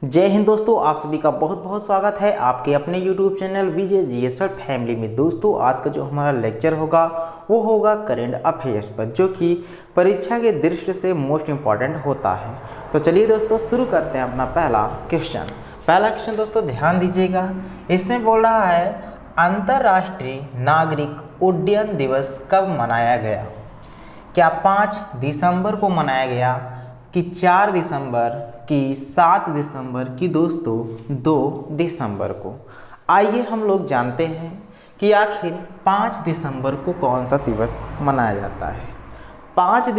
जय हिंद दोस्तों, आप सभी का बहुत बहुत स्वागत है आपके अपने YouTube चैनल विजय जीएसआर फैमिली में। दोस्तों आज का जो हमारा लेक्चर होगा वो होगा करेंट अफेयर्स पर, जो कि परीक्षा के दृष्टि से मोस्ट इम्पॉर्टेंट होता है। तो चलिए दोस्तों शुरू करते हैं अपना पहला क्वेश्चन दोस्तों ध्यान दीजिएगा। इसमें बोल रहा है अंतर्राष्ट्रीय नागरिक उड्डयन दिवस कब मनाया गया? क्या 5 दिसंबर को मनाया गया कि 4 दिसंबर की 7 दिसंबर की दोस्तों 2 दिसंबर को? आइए हम लोग जानते हैं कि आखिर 5 दिसंबर को कौन सा दिवस मनाया जाता है। 5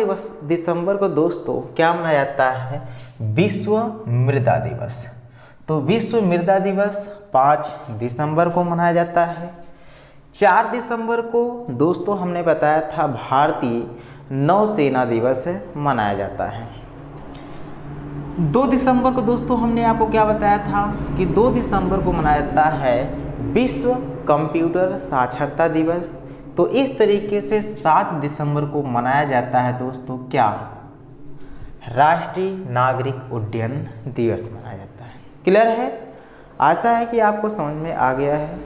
दिसंबर को दोस्तों क्या मनाया जाता है? विश्व मृदा दिवस। तो विश्व मृदा दिवस 5 दिसंबर को मनाया जाता है। 4 दिसंबर को दोस्तों हमने बताया था भारतीय नौसेना दिवस मनाया जाता है। 2 दिसंबर को दोस्तों हमने आपको क्या बताया था कि 2 दिसंबर को मनाया जाता है विश्व कंप्यूटर साक्षरता दिवस। तो इस तरीके से 7 दिसंबर को मनाया जाता है दोस्तों क्या? राष्ट्रीय नागरिक उड्डयन दिवस मनाया जाता है। क्लियर है? आशा है कि आपको समझ में आ गया है।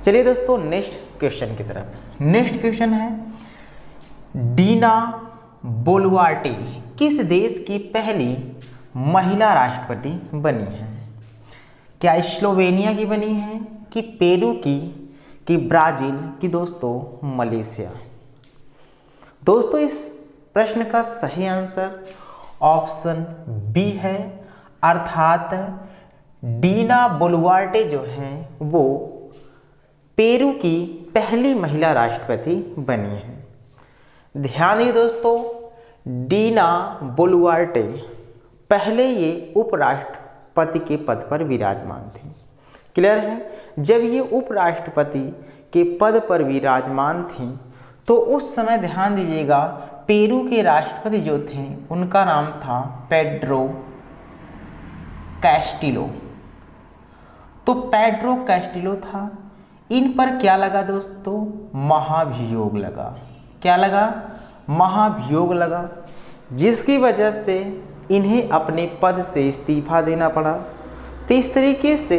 चलिए दोस्तों नेक्स्ट क्वेश्चन की तरफ। नेक्स्ट क्वेश्चन है डीना बोलुआर्टे किस देश की पहली महिला राष्ट्रपति बनी है? क्या स्लोवेनिया की बनी है कि पेरू की कि ब्राजील की दोस्तों मलेशिया? दोस्तों इस प्रश्न का सही आंसर ऑप्शन बी है, अर्थात डीना बोलुआर्टे जो हैं वो पेरू की पहली महिला राष्ट्रपति बनी है। ध्यान दीजिए दोस्तों, डीना बोलुआर्टे पहले ये उपराष्ट्रपति के पद पर विराजमान थे। क्लियर है? जब ये उपराष्ट्रपति के पद पर विराजमान थी तो उस समय ध्यान दीजिएगा पेरू के राष्ट्रपति जो थे उनका नाम था पेड्रो कैस्टिलो। तो पेड्रो कैस्टिलो था। इन पर क्या लगा दोस्तों? महाभियोग लगा। क्या लगा? महाभियोग लगा, जिसकी वजह से इन्हें अपने पद से इस्तीफा देना पड़ा। तो इस तरीके से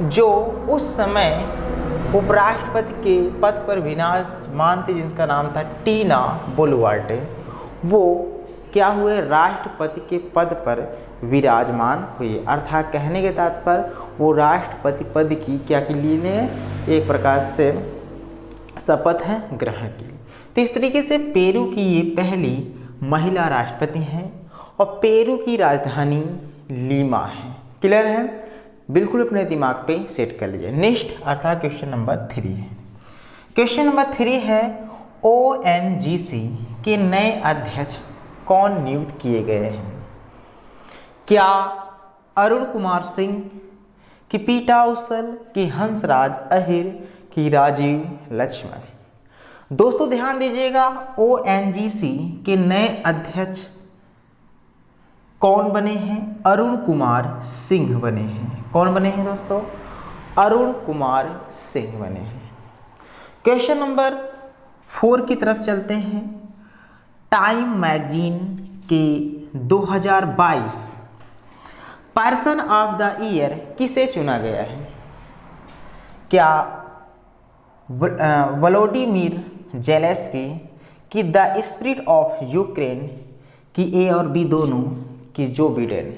जो उस समय उपराष्ट्रपति के पद पर विराजमान थे जिनका नाम था डीना बोलुआर्टे, वो क्या हुए? राष्ट्रपति के पद पर विराजमान हुए। अर्थात कहने के तात्पर्य वो राष्ट्रपति पद की क्या के लिए एक प्रकार से शपथ है ग्रहण की। तो इस तरीके से पेरू की ये पहली महिला राष्ट्रपति हैं और पेरू की राजधानी लीमा है। क्लियर है? बिल्कुल अपने दिमाग पे सेट कर लीजिए। नेक्स्ट अर्थात क्वेश्चन नंबर 3 है। क्वेश्चन नंबर 3 है ONGC के नए अध्यक्ष कौन नियुक्त किए गए हैं? क्या अरुण कुमार सिंह कि पीटा उसल कि हंसराज अहिर कि राजीव लक्ष्मण? दोस्तों ध्यान दीजिएगा, ONGC के नए अध्यक्ष कौन बने हैं? अरुण कुमार सिंह बने हैं। कौन बने हैं दोस्तों? अरुण कुमार सिंह बने हैं। क्वेश्चन नंबर 4 की तरफ चलते हैं। टाइम मैगजीन के 2022 पर्सन ऑफ द ईयर किसे चुना गया है? क्या वोलोडिमिर जेलेंस्की कि द स्पिरिट ऑफ यूक्रेन कि ए और बी दोनों कि जो बिडेन?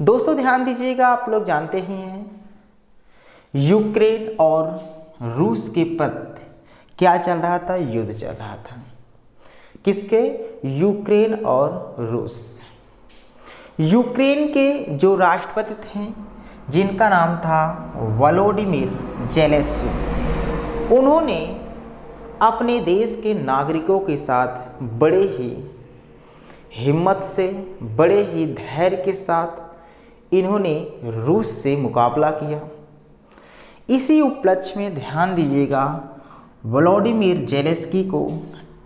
दोस्तों ध्यान दीजिएगा, आप लोग जानते ही हैं यूक्रेन और रूस के प्रति क्या चल रहा था? युद्ध चल रहा था। किसके? यूक्रेन और रूस। यूक्रेन के जो राष्ट्रपति थे जिनका नाम था वोलोडिमिर जेलेंस्की, उन्होंने अपने देश के नागरिकों के साथ बड़े ही हिम्मत से, बड़े ही धैर्य के साथ इन्होंने रूस से मुकाबला किया। इसी उपलक्ष्य में ध्यान दीजिएगा वोलोडिमिर जेलेंस्की को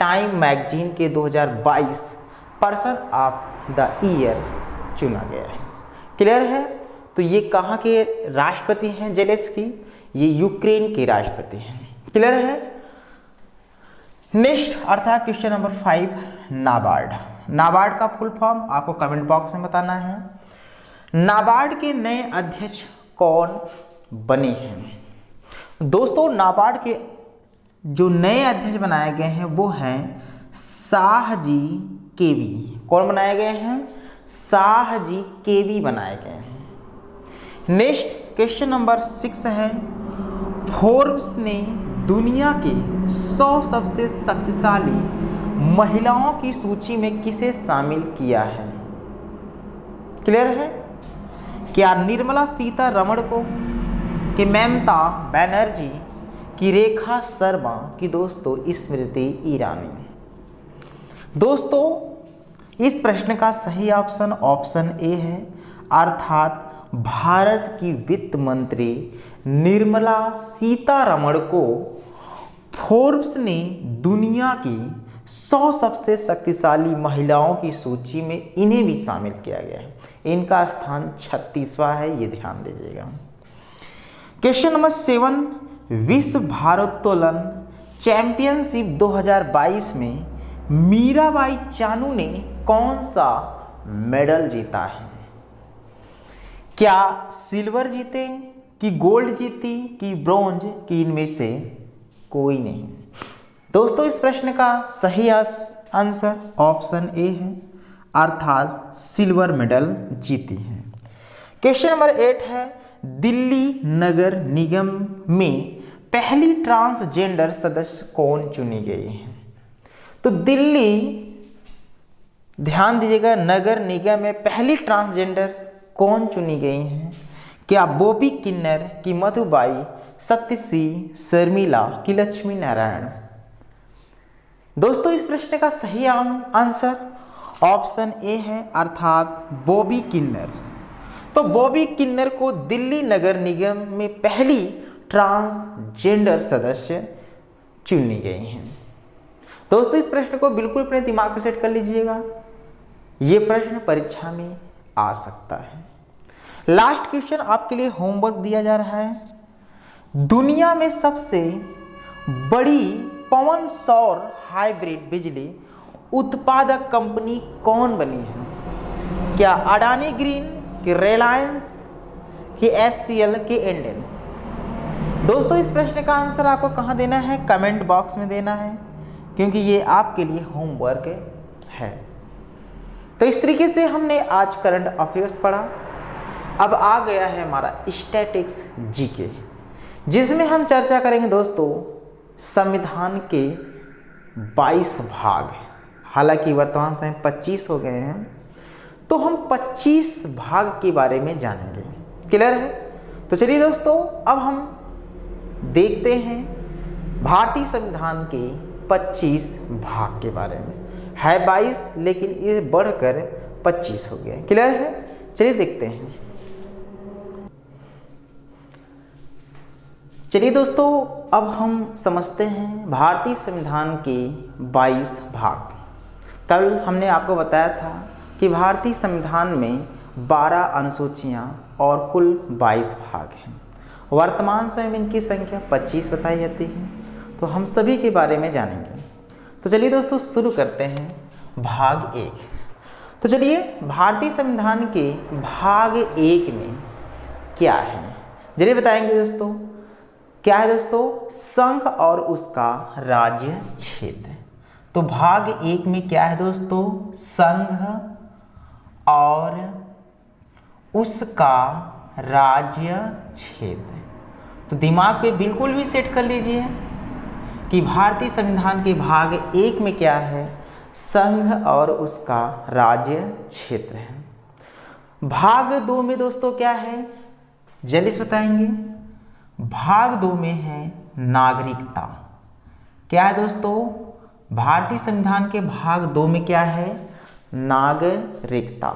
टाइम मैगजीन के 2022 पर्सन ऑफ द ईयर चुना गया है। क्लियर है? तो ये कहाँ के राष्ट्रपति हैं जेलेंस्की? ये यूक्रेन के राष्ट्रपति हैं। क्लियर है? नेक्स्ट अर्थात क्वेश्चन नंबर 5 नाबार्ड। नाबार्ड का फुल फॉर्म आपको कमेंट बॉक्स में बताना है। नाबार्ड के नए अध्यक्ष कौन बने हैं? दोस्तों नाबार्ड के जो नए अध्यक्ष बनाए गए हैं वो हैं शाहजी केवी। कौन बनाए गए हैं? शाहजी केवी बनाए गए हैं। नेक्स्ट क्वेश्चन नंबर 6 है, फोर्ब्स ने दुनिया के 100 सबसे शक्तिशाली महिलाओं की सूची में किसे शामिल किया है? क्लियर है? क्या निर्मला सीतारमण को, कि ममता बनर्जी, की रेखा शर्मा, की दोस्तों स्मृति ईरानी? दोस्तों इस प्रश्न का सही ऑप्शन ऑप्शन ए है, अर्थात भारत की वित्त मंत्री निर्मला सीतारमण को फोर्ब्स ने दुनिया की 100 सबसे शक्तिशाली महिलाओं की सूची में इन्हें भी शामिल किया गया है। इनका स्थान 36वां है, ये ध्यान दीजिएगा। क्वेश्चन नंबर 7, विश्व भारोत्तोलन चैंपियनशिप 2022 में मीराबाई चानू ने कौन सा मेडल जीता है? क्या सिल्वर जीते, कि गोल्ड जीती, कि ब्रॉन्ज, कि इनमें से कोई नहीं? दोस्तों इस प्रश्न का सही आंसर ऑप्शन ए है, अर्थात सिल्वर मेडल जीती है। क्वेश्चन नंबर 8 है, दिल्ली नगर निगम में पहली ट्रांसजेंडर सदस्य कौन चुनी गई है? तो दिल्ली, ध्यान दीजिएगा, नगर निगम में पहली ट्रांसजेंडर कौन चुनी गई हैं? क्या बॉबी किन्नर, की मधुबाई, सत्यसी, शर्मिला, की लक्ष्मी नारायण? दोस्तों इस प्रश्न का सही आंसर ऑप्शन ए है, अर्थात बॉबी किन्नर। तो बॉबी किन्नर को दिल्ली नगर निगम में पहली ट्रांसजेंडर सदस्य चुनी गई हैं। दोस्तों इस प्रश्न को बिल्कुल अपने दिमाग में सेट कर लीजिएगा, ये प्रश्न परीक्षा में आ सकता है। लास्ट क्वेश्चन आपके लिए होमवर्क दिया जा रहा है, दुनिया में सबसे बड़ी पवन सौर हाइब्रिड बिजली उत्पादक कंपनी कौन बनी है? क्या अडानी ग्रीन, कि रिलायंस, कि एचसीएल, कि एंडेन? दोस्तों इस प्रश्न का आंसर आपको कहाँ देना है? कमेंट बॉक्स में देना है, क्योंकि ये आपके लिए होमवर्क है। तो इस तरीके से हमने आज करंट अफेयर्स पढ़ा। अब आ गया है हमारा स्टैटिक्स जीके, जिसमें हम चर्चा करेंगे दोस्तों संविधान के 22 भाग। हालांकि वर्तमान समय 25 हो गए हैं, तो हम 25 भाग के बारे में जानेंगे। क्लियर है? तो चलिए दोस्तों अब हम देखते हैं भारतीय संविधान के 25 भाग के बारे में। है 22 लेकिन ये बढ़कर 25 हो गए। क्लियर है? चलिए देखते हैं। चलिए दोस्तों अब हम समझते हैं भारतीय संविधान के 22 भाग। कल हमने आपको बताया था कि भारतीय संविधान में 12 अनुसूचियां और कुल 22 भाग हैं। वर्तमान समय में इनकी संख्या 25 बताई जाती है। तो हम सभी के बारे में जानेंगे। तो चलिए दोस्तों शुरू करते हैं भाग 1। तो चलिए भारतीय संविधान के भाग 1 में क्या है चलिए बताएंगे दोस्तों। क्या है दोस्तों? संघ और उसका राज्य क्षेत्र। तो भाग 1 में क्या है दोस्तों? संघ और उसका राज्य क्षेत्र। तो दिमाग पे बिल्कुल भी सेट कर लीजिए कि भारतीय संविधान के भाग 1 में क्या है? संघ और उसका राज्य क्षेत्र है। भाग 2 में दोस्तों क्या है? जल्दी से बताएंगे। भाग 2 में है नागरिकता। क्या है दोस्तों? भारतीय संविधान के भाग 2 में क्या है? नागरिकता।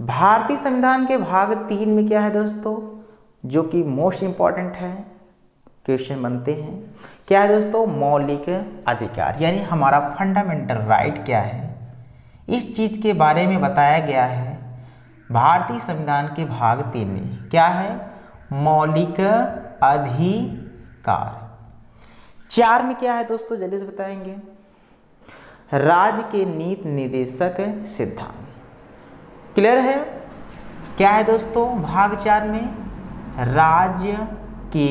भारतीय संविधान के भाग 3 में क्या है दोस्तों? जो कि मोस्ट इंपॉर्टेंट है, क्वेश्चन बनते हैं। क्या है दोस्तों? मौलिक अधिकार, यानी हमारा फंडामेंटल राइट क्या है, इस चीज के बारे में बताया गया है भारतीय संविधान के भाग 3 में। क्या है? मौलिक अधिकार। 4 में क्या है दोस्तों? जल्दी से बताएंगे। राज्य के नीति निर्देशक सिद्धांत। क्लियर है? क्या है दोस्तों भाग 4 में? राज्य के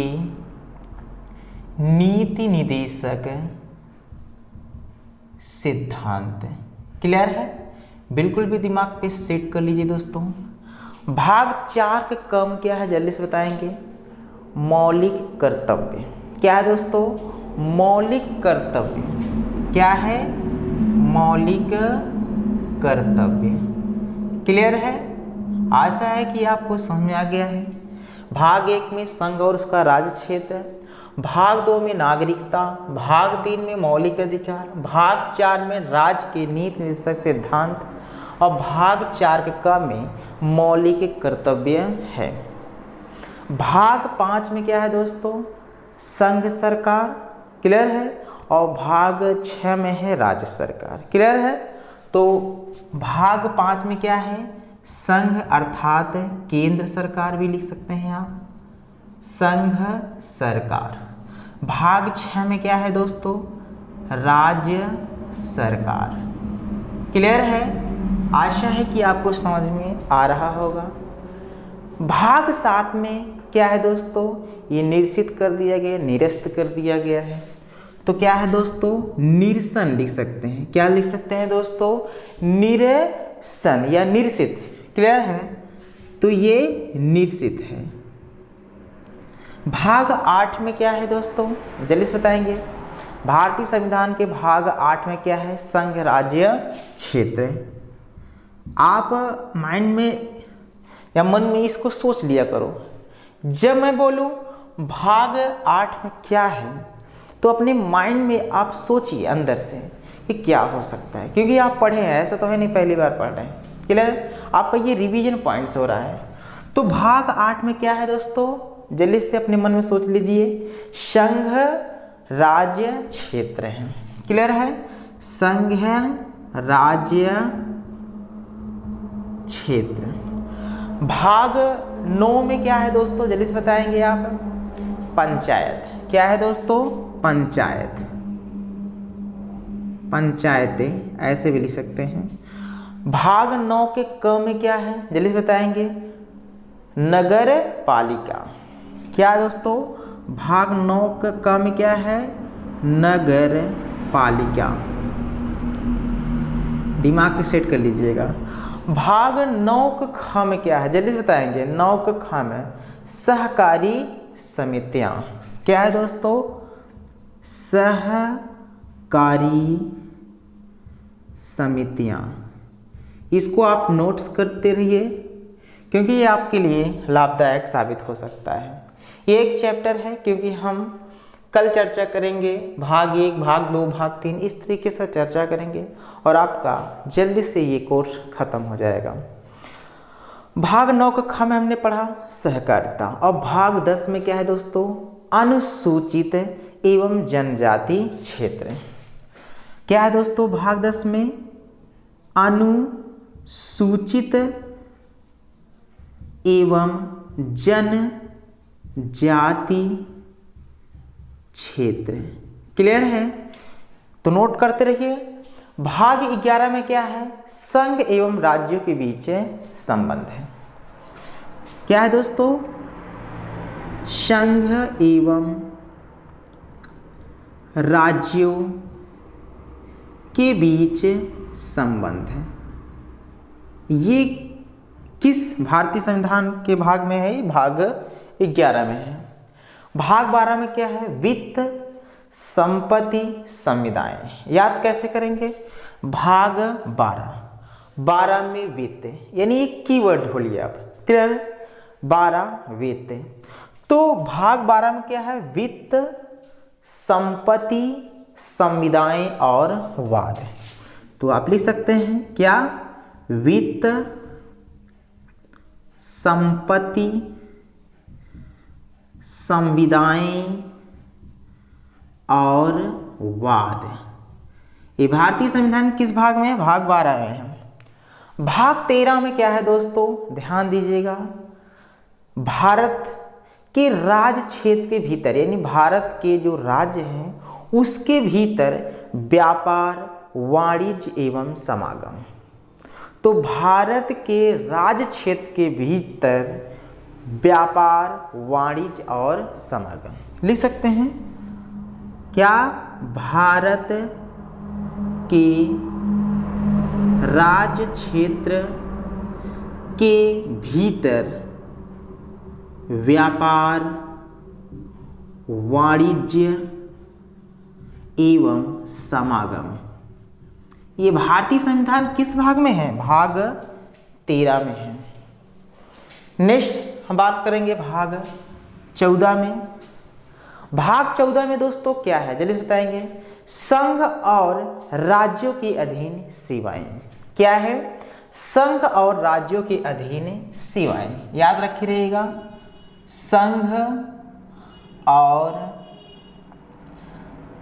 नीति निर्देशक सिद्धांत। क्लियर है? बिल्कुल भी दिमाग पे सेट कर लीजिए दोस्तों। भाग 4 का काम क्या है जल्दी से बताएंगे? मौलिक कर्तव्य। क्या है दोस्तों? मौलिक कर्तव्य। क्या है? मौलिक कर्तव्य। क्लियर है? आशा है कि आपको समझ में आ गया है। भाग 1 में संघ और उसका राज्य क्षेत्र, भाग 2 में नागरिकता, भाग 3 में मौलिक अधिकार, भाग 4 में राज्य के नीति निर्देशक सिद्धांत और भाग 4 के क में मौलिक कर्तव्य है। भाग 5 में क्या है दोस्तों? संघ सरकार। क्लियर है? और भाग 6 में है राज्य सरकार। क्लियर है? तो भाग 5 में क्या है? संघ अर्थात केंद्र सरकार भी लिख सकते हैं आप, संघ सरकार। भाग 6 में क्या है दोस्तों? राज्य सरकार। क्लियर है? आशा है कि आपको समझ में आ रहा होगा। भाग 7 में क्या है दोस्तों? ये निरसित कर दिया गया, निरस्त कर दिया गया है। तो क्या है दोस्तों? निरसन लिख सकते हैं। क्या लिख सकते हैं दोस्तों? निरसन या निरसित। क्लियर है? तो ये निरसित है। भाग 8 में क्या है दोस्तों? जल्दी से बताएंगे। भारतीय संविधान के भाग 8 में क्या है? संघ राज्य क्षेत्र। आप माइंड में या मन में इसको सोच लिया करो। जब मैं बोलूं भाग 8 में क्या है तो अपने माइंड में आप सोचिए अंदर से कि क्या हो सकता है, क्योंकि आप पढ़े हैं, ऐसा तो है नहीं पहली बार पढ़ रहे हैं। क्लियर? आपका ये रिवीजन पॉइंट्स हो रहा है। तो भाग 8 में क्या है दोस्तों? जल्दी से अपने मन में सोच लीजिए। संघ राज्य क्षेत्र है। क्लियर है? संघ राज्य क्षेत्र। भाग 9 में क्या है दोस्तों? जल्दी से बताएंगे आप। पंचायत। क्या है दोस्तों? पंचायत। पंचायतें ऐसे भी लिख सकते हैं। भाग 9 के क में क्या है? जल्दी से बताएंगे। नगर पालिका। क्या है दोस्तों? भाग 9 के क में क्या है? नगर पालिका। दिमाग में सेट कर लीजिएगा। भाग 9 के ख में क्या है? जल्दी से बताएंगे। 9 के ख में सहकारी समितियां। क्या है दोस्तों? सहकारी समितियां। इसको आप नोट्स करते रहिए क्योंकि ये आपके लिए लाभदायक साबित हो सकता है। ये एक चैप्टर है क्योंकि हम कल चर्चा करेंगे भाग 1, भाग 2, भाग 3, इस तरीके से चर्चा करेंगे और आपका जल्दी से ये कोर्स खत्म हो जाएगा। भाग 9 का ख में हमने पढ़ा सहकारिता और भाग 10 में क्या है दोस्तों? अनुसूचित एवं जनजाति क्षेत्र। क्या है दोस्तों भाग 10 में? अनुसूचित एवं जनजाति क्षेत्र। क्लियर है? तो नोट करते रहिए। भाग 11 में क्या है? संघ एवं राज्यों के बीच संबंध है। क्या है दोस्तों? संघ एवं राज्यों के बीच संबंध है। ये किस भारतीय संविधान के भाग में है? भाग 11 में है। भाग 12 में क्या है? वित्त संपत्ति संविदाएं। याद कैसे करेंगे? भाग 12 में वित्त, यानी एक कीवर्ड ढूंढिए आप। क्लियर? 12 वित्त। तो भाग 12 में क्या है? वित्त संपत्ति संविदाएं और वाद। तो आप लिख सकते हैं क्या? वित्त संपत्ति संविदाएं और वाद। ये भारतीय संविधान किस भाग में है? भाग 12 में है। भाग 13 में क्या है दोस्तों? ध्यान दीजिएगा। भारत के राज्य क्षेत्र के भीतर, यानी भारत के जो राज्य हैं उसके भीतर व्यापार वाणिज्य एवं समागम। तो भारत के राज्य क्षेत्र के भीतर व्यापार, वाणिज्य और समागम लिख सकते हैं। क्या भारत के राज्य क्षेत्र के भीतर व्यापार, वाणिज्य एवं समागम। ये भारतीय संविधान किस भाग में है? भाग 13 में है। नेक्स्ट हम बात करेंगे भाग 14 में। भाग 14 में दोस्तों क्या है जल्दी बताएंगे। संघ और राज्यों के अधीन सेवाएं। क्या है? संघ और राज्यों के अधीन सेवाएं। याद रखे रहेगा, संघ और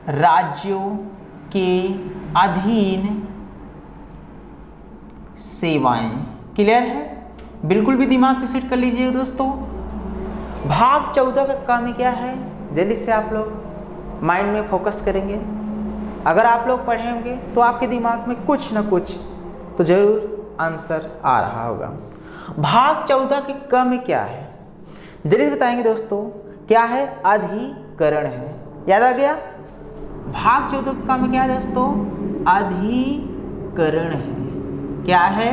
राज्यों के अधीन सेवाएं। क्लियर है? बिल्कुल भी दिमाग में सेट कर लीजिए दोस्तों। भाग 14 का काम क्या है जल्दी से आप लोग माइंड में फोकस करेंगे। अगर आप लोग पढ़े होंगे तो आपके दिमाग में कुछ ना कुछ तो जरूर आंसर आ रहा होगा। भाग 14 के क में क्या है जल्दी बताएंगे दोस्तों। क्या है? अधिकरण है। याद आ गया? भाग 14 के क में क्या है दोस्तों? अधिकरण है। क्या है?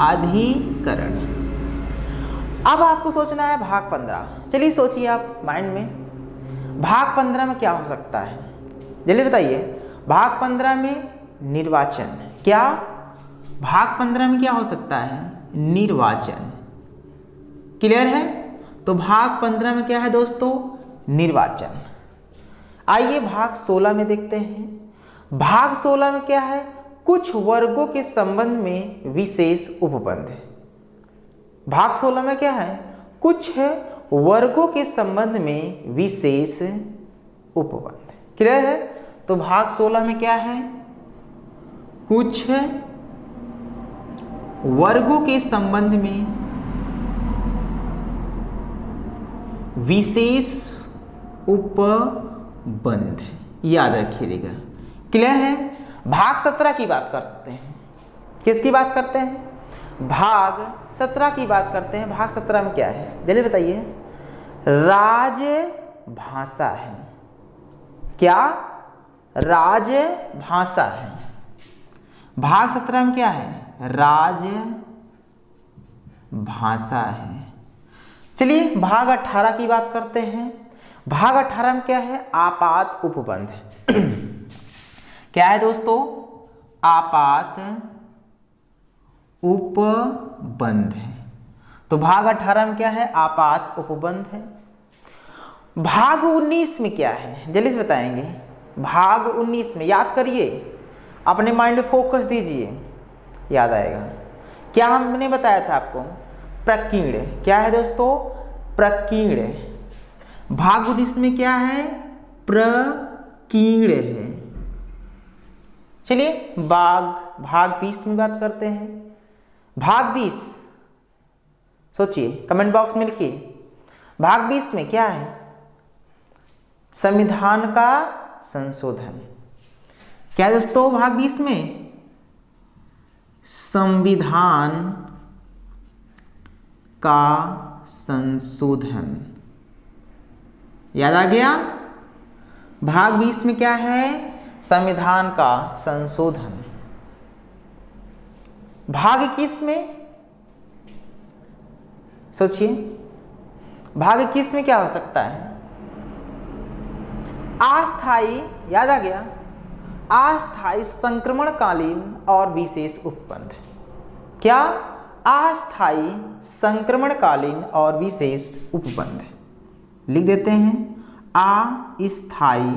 अधिकरण। अब आपको सोचना है भाग 15। चलिए सोचिए आप माइंड में, भाग 15 में क्या हो सकता है जल्दी बताइए। भाग 15 में निर्वाचन। क्या? भाग 15 में क्या हो सकता है? निर्वाचन। क्लियर है? तो भाग 15 में क्या है दोस्तों? निर्वाचन। आइए भाग 16 में देखते हैं। भाग 16 में क्या है? कुछ वर्गों के संबंध में विशेष उपबंध। भाग 16 में क्या है? कुछ वर्गों के संबंध में विशेष उपबंध। क्लियर है? तो भाग 16 में क्या है? कुछ वर्गों के संबंध में विशेष उपबंध। याद रखिएगा। क्लियर है? भाग 17 की बात कर सकते हैं। किसकी बात करते हैं? भाग 17 की बात करते हैं। भाग 17 में क्या है जल्दी बताइए। राजभाषा है। क्या? राजभाषा है। भाग 17 में क्या है? राजभाषा है। चलिए भाग 18 की बात करते हैं। भाग 18 में क्या है? आपात उपबंध। क्या है दोस्तों? आपात उपबंध है। तो भाग 18 में क्या है? आपात उपबंध है। भाग 19 में क्या है जल्दी से बताएंगे। भाग 19 में याद करिए, अपने माइंड में फोकस दीजिए, याद आएगा। क्या हमने बताया था आपको? प्रकीर्ण। क्या है दोस्तों? प्रकीर्ण। भाग 19 में क्या है? प्रकीर्ण है। चलिए भाग 20 में बात करते हैं। भाग 20 सोचिए, कमेंट बॉक्स में लिखिए। भाग 20 में क्या है? संविधान का संशोधन। क्या है दोस्तों? भाग 20 में संविधान का संशोधन। याद आ गया? भाग 20 में क्या है? संविधान का संशोधन। भाग 21 में सोचिए, भाग 21 में क्या हो सकता है? अस्थायी। याद आ गया? अस्थायी संक्रमणकालीन और विशेष उपबंध। क्या? अस्थायी संक्रमणकालीन और विशेष उपबंध। लिख देते हैं। अस्थायी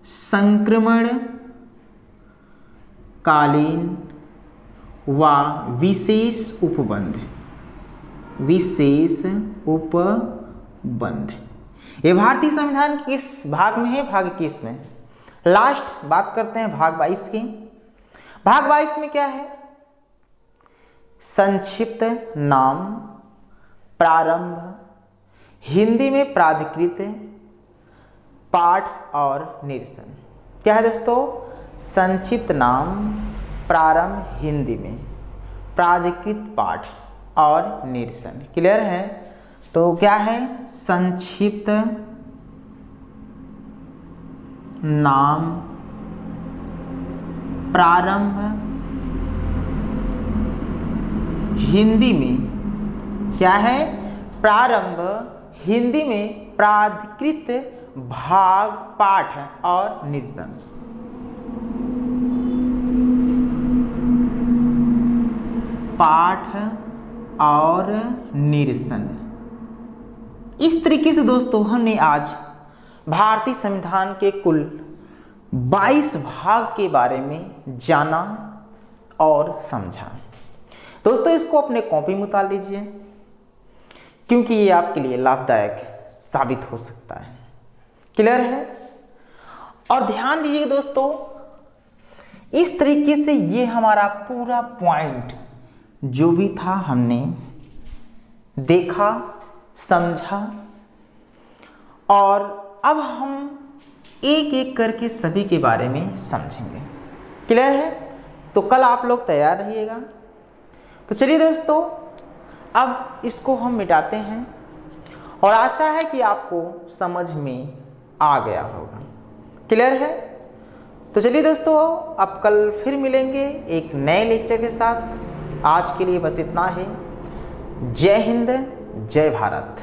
संक्रमणकालीन व विशेष उपबंध। विशेष उपबंध। ये भारतीय संविधान किस भाग में है? भाग 21 में। लास्ट बात करते हैं भाग 22 की। भाग 22 में क्या है? संक्षिप्त नाम, प्रारंभ, हिंदी में प्राधिकृत, पाठ और निरसन। क्या है दोस्तों? संक्षिप्त नाम, प्रारंभ हिंदी में, प्राधिकृत पाठ और निरसन। क्लियर है? तो क्या है? संक्षिप्त नाम प्रारंभ हिंदी में, क्या है? प्रारंभ हिंदी में, प्राधिकृत भाग पाठ और निरसन। पाठ और निरसन। इस तरीके से दोस्तों हमने आज भारतीय संविधान के कुल 22 भाग के बारे में जाना और समझा। दोस्तों इसको अपने कॉपी में उतार लीजिए, क्योंकि ये आपके लिए लाभदायक साबित हो सकता है। क्लियर है? और ध्यान दीजिए दोस्तों, इस तरीके से ये हमारा पूरा पॉइंट जो भी था हमने देखा, समझा, और अब हम एक एक करके सभी के बारे में समझेंगे। क्लियर है? तो कल आप लोग तैयार रहिएगा। तो चलिए दोस्तों, अब इसको हम मिटाते हैं और आशा है कि आपको समझ में आ गया होगा। क्लियर है? तो चलिए दोस्तों, अब कल फिर मिलेंगे एक नए लेक्चर के साथ। आज के लिए बस इतना ही। जय हिंद, जय भारत।